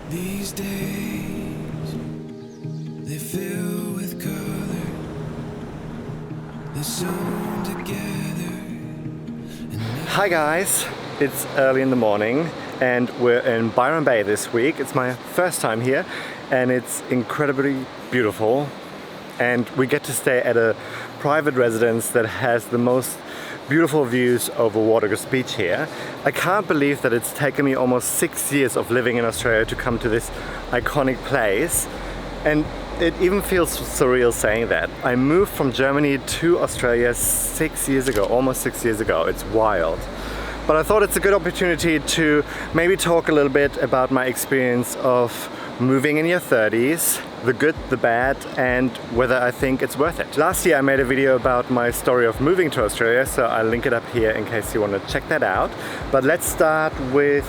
These days, they fill with color, they're sewn together. Hi guys, it's early in the morning and we're in Byron Bay this week. It's my first time here and it's incredibly beautiful, and we get to stay at a private residence that has the most beautiful views over Watercourse Beach here. I can't believe that it's taken me almost 6 years of living in Australia to come to this iconic place, and it even feels surreal saying that. I moved from Germany to Australia 6 years ago, almost 6 years ago. It's wild. But I thought it's a good opportunity to maybe talk a little bit about my experience of moving in your 30s, the good, the bad, and whether I think it's worth it. Last year I made a video about my story of moving to Australia, so I'll link it up here in case you want to check that out. But let's start with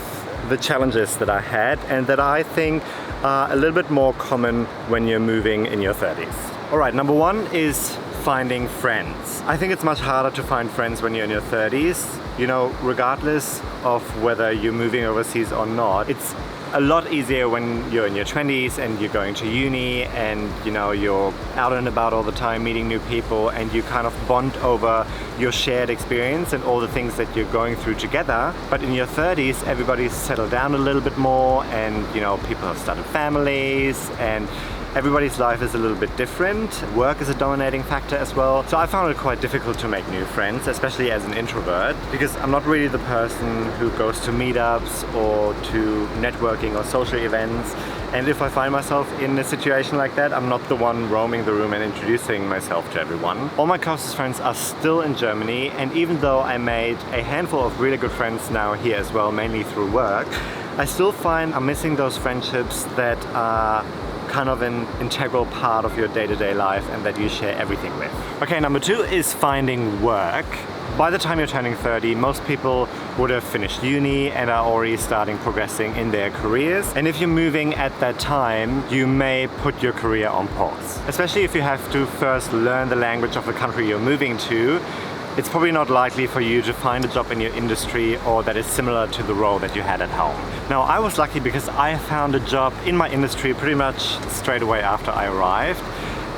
the challenges that I had and that I think are a little bit more common when you're moving in your 30s. Alright, number one is finding friends. I think it's much harder to find friends when you're in your 30s. You know, regardless of whether you're moving overseas or not, it's a lot easier when you're in your 20s and you're going to uni and you know you're out and about all the time meeting new people and you kind of bond over your shared experience and all the things that you're going through together. But in your 30s everybody's settled down a little bit more and you know people have started families and everybody's life is a little bit different. Work is a dominating factor as well. So I found it quite difficult to make new friends, especially as an introvert, because I'm not really the person who goes to meetups or to networking or social events. And if I find myself in a situation like that, I'm not the one roaming the room and introducing myself to everyone. All my closest friends are still in Germany, and even though I made a handful of really good friends now here as well, mainly through work, I still find I'm missing those friendships that are kind of an integral part of your day-to-day life and that you share everything with. Okay, number two is finding work. By the time you're turning 30, most people would have finished uni and are already starting progressing in their careers. And if you're moving at that time, you may put your career on pause. Especially if you have to first learn the language of the country you're moving to, it's probably not likely for you to find a job in your industry or that is similar to the role that you had at home. Now, I was lucky because I found a job in my industry pretty much straight away after I arrived,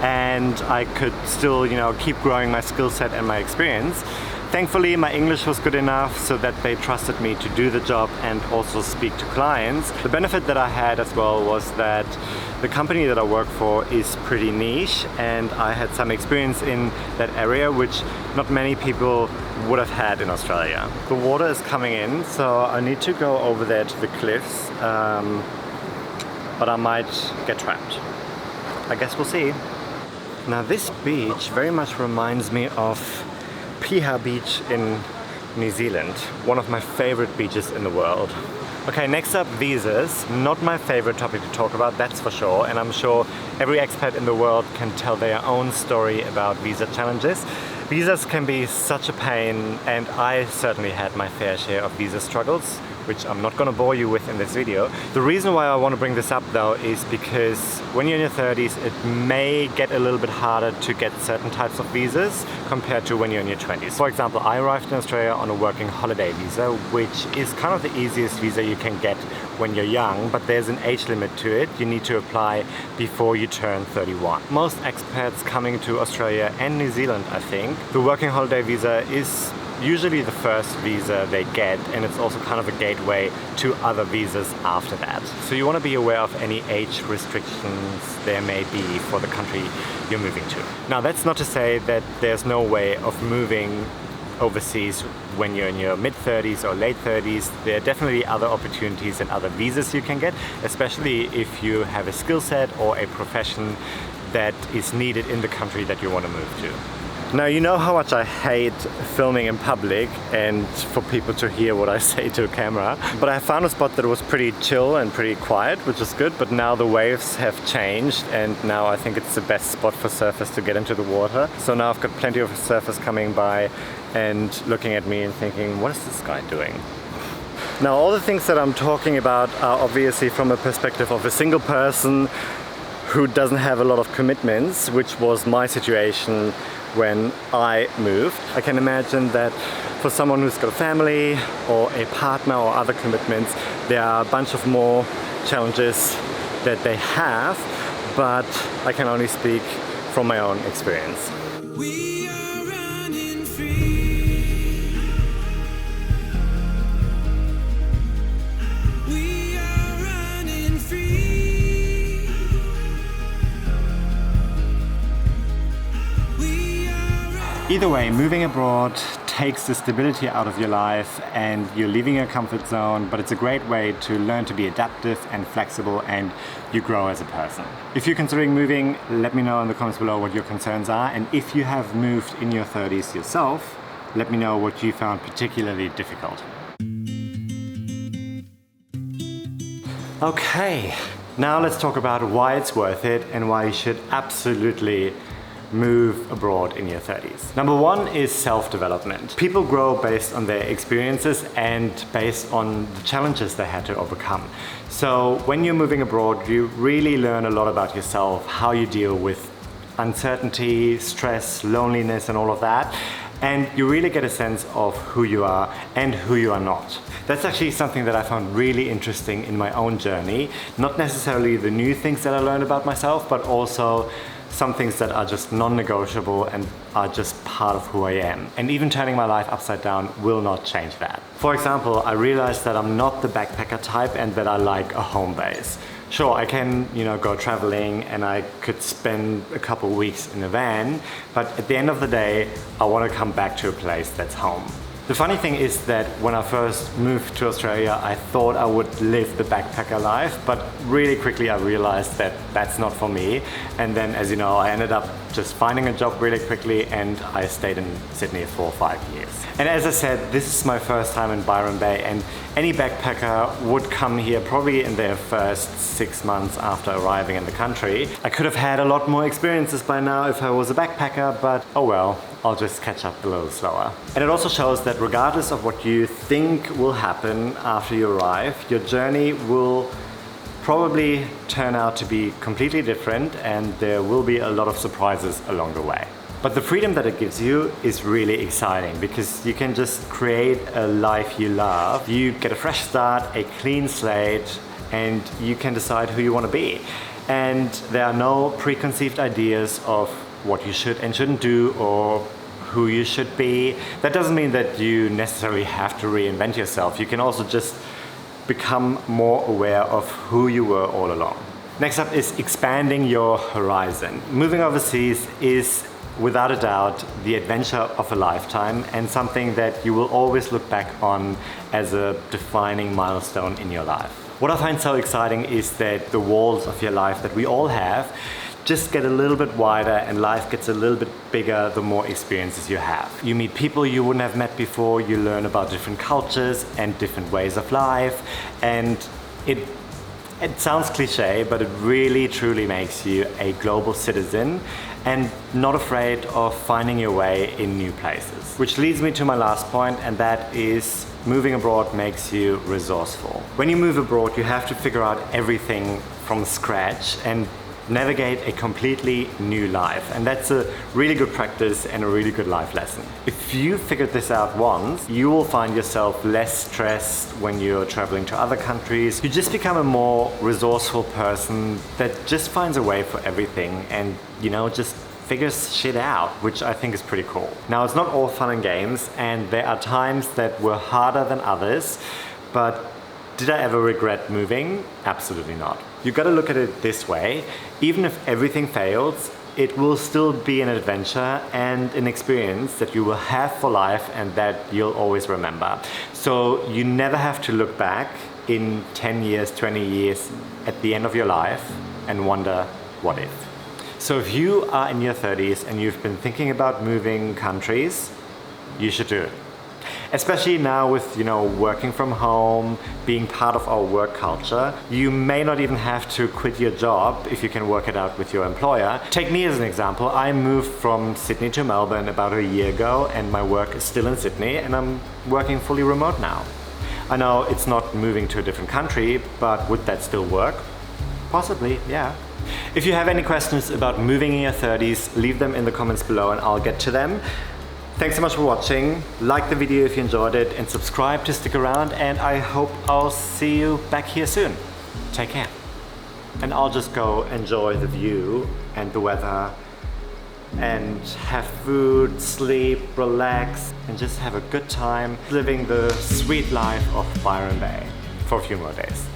and I could still, you know, keep growing my skill set and my experience. Thankfully, my English was good enough so that they trusted me to do the job and also speak to clients. The benefit that I had as well was that the company that I work for is pretty niche and I had some experience in that area which not many people would have had in Australia. The water is coming in, so I need to go over there to the cliffs, but I might get trapped. I guess we'll see. Now this beach very much reminds me of Piha Beach in New Zealand, one of my favorite beaches in the world. Okay, next up, visas. Not my favorite topic to talk about, that's for sure, and I'm sure every expat in the world can tell their own story about visa challenges. Visas can be such a pain, and I certainly had my fair share of visa struggles, which I'm not going to bore you with in this video. The reason why I want to bring this up though is because when you're in your 30s it may get a little bit harder to get certain types of visas compared to when you're in your 20s. For example, I arrived in Australia on a working holiday visa, which is kind of the easiest visa you can get when you're young, but there's an age limit to it. You need to apply before you turn 31. Most expats coming to Australia and New Zealand, I think, the working holiday visa is usually the first visa they get, and it's also kind of a gateway to other visas after that. So you want to be aware of any age restrictions there may be for the country you're moving to. Now that's not to say that there's no way of moving overseas when you're in your mid-30s or late 30s. There are definitely other opportunities and other visas you can get, especially if you have a skill set or a profession that is needed in the country that you want to move to. Now, you know how much I hate filming in public and for people to hear what I say to a camera, but I found a spot that was pretty chill and pretty quiet, which is good, but now the waves have changed and now I think it's the best spot for surfers to get into the water. So now I've got plenty of surfers coming by and looking at me and thinking, what is this guy doing? Now, all the things that I'm talking about are obviously from a perspective of a single person who doesn't have a lot of commitments, which was my situation when I moved. I can imagine that for someone who's got a family or a partner or other commitments, there are a bunch of more challenges that they have, but I can only speak from my own experience. We are running free. We are running free. We are Either way, moving abroad takes the stability out of your life and you're leaving your comfort zone, but it's a great way to learn to be adaptive and flexible, and you grow as a person. If you're considering moving, let me know in the comments below what your concerns are, and if you have moved in your 30s yourself, let me know what you found particularly difficult. Okay, now let's talk about why it's worth it and why you should absolutely move abroad in your 30s. Number one is self-development. People grow based on their experiences and based on the challenges they had to overcome. So when you're moving abroad, you really learn a lot about yourself, how you deal with uncertainty, stress, loneliness, and all of that. And you really get a sense of who you are and who you are not. That's actually something that I found really interesting in my own journey. Not necessarily the new things that I learned about myself, but also some things that are just non-negotiable and are just part of who I am. And even turning my life upside down will not change that. For example, I realized that I'm not the backpacker type and that I like a home base. Sure, I can, go traveling and I could spend a couple of weeks in a van, but at the end of the day, I want to come back to a place that's home. The funny thing is that when I first moved to Australia, I thought I would live the backpacker life, but really quickly I realized that that's not for me. And then, as you know, I ended up just finding a job really quickly and I stayed in Sydney for 5 years. And as I said, this is my first time in Byron Bay, and any backpacker would come here probably in their first 6 months after arriving in the country. I could have had a lot more experiences by now if I was a backpacker, but oh well, I'll just catch up a little slower. And it also shows that regardless of what you think will happen after you arrive, your journey will probably turn out to be completely different, and there will be a lot of surprises along the way. But the freedom that it gives you is really exciting because you can just create a life you love. You get a fresh start, a clean slate, and you can decide who you want to be. And there are no preconceived ideas of what you should and shouldn't do or who you should be. That doesn't mean that you necessarily have to reinvent yourself. You can also just become more aware of who you were all along. Next up is expanding your horizon. Moving overseas is without a doubt the adventure of a lifetime and something that you will always look back on as a defining milestone in your life. What I find so exciting is that the walls of your life that we all have just get a little bit wider and life gets a little bit bigger the more experiences you have. You meet people you wouldn't have met before, you learn about different cultures and different ways of life, and it sounds cliche, but it really truly makes you a global citizen and not afraid of finding your way in new places. Which leads me to my last point, and that is moving abroad makes you resourceful. When you move abroad, you have to figure out everything from scratch and navigate a completely new life, and that's a really good practice and a really good life lesson. If you figured this out once, you will find yourself less stressed when you're traveling to other countries. You just become a more resourceful person that just finds a way for everything and just figures shit out, which I think is pretty cool. Now, it's not all fun and games, and there are times that were harder than others, but did I ever regret moving? Absolutely not. You've got to look at it this way. Even if everything fails, it will still be an adventure and an experience that you will have for life and that you'll always remember. So you never have to look back in 10 years, 20 years at the end of your life and wonder, what if? So if you are in your 30s and you've been thinking about moving countries, you should do it. Especially now with, working from home, being part of our work culture, you may not even have to quit your job if you can work it out with your employer. Take me as an example. I moved from Sydney to Melbourne about a year ago, and my work is still in Sydney, and I'm working fully remote now. I know it's not moving to a different country, but would that still work? Possibly, yeah. If you have any questions about moving in your 30s, leave them in the comments below and I'll get to them. Thanks so much for watching. Like the video if you enjoyed it and subscribe to stick around, and I hope I'll see you back here soon. take care. And I'll just go enjoy the view and the weather and have food, sleep, relax, and just have a good time living the sweet life of Byron Bay for a few more days.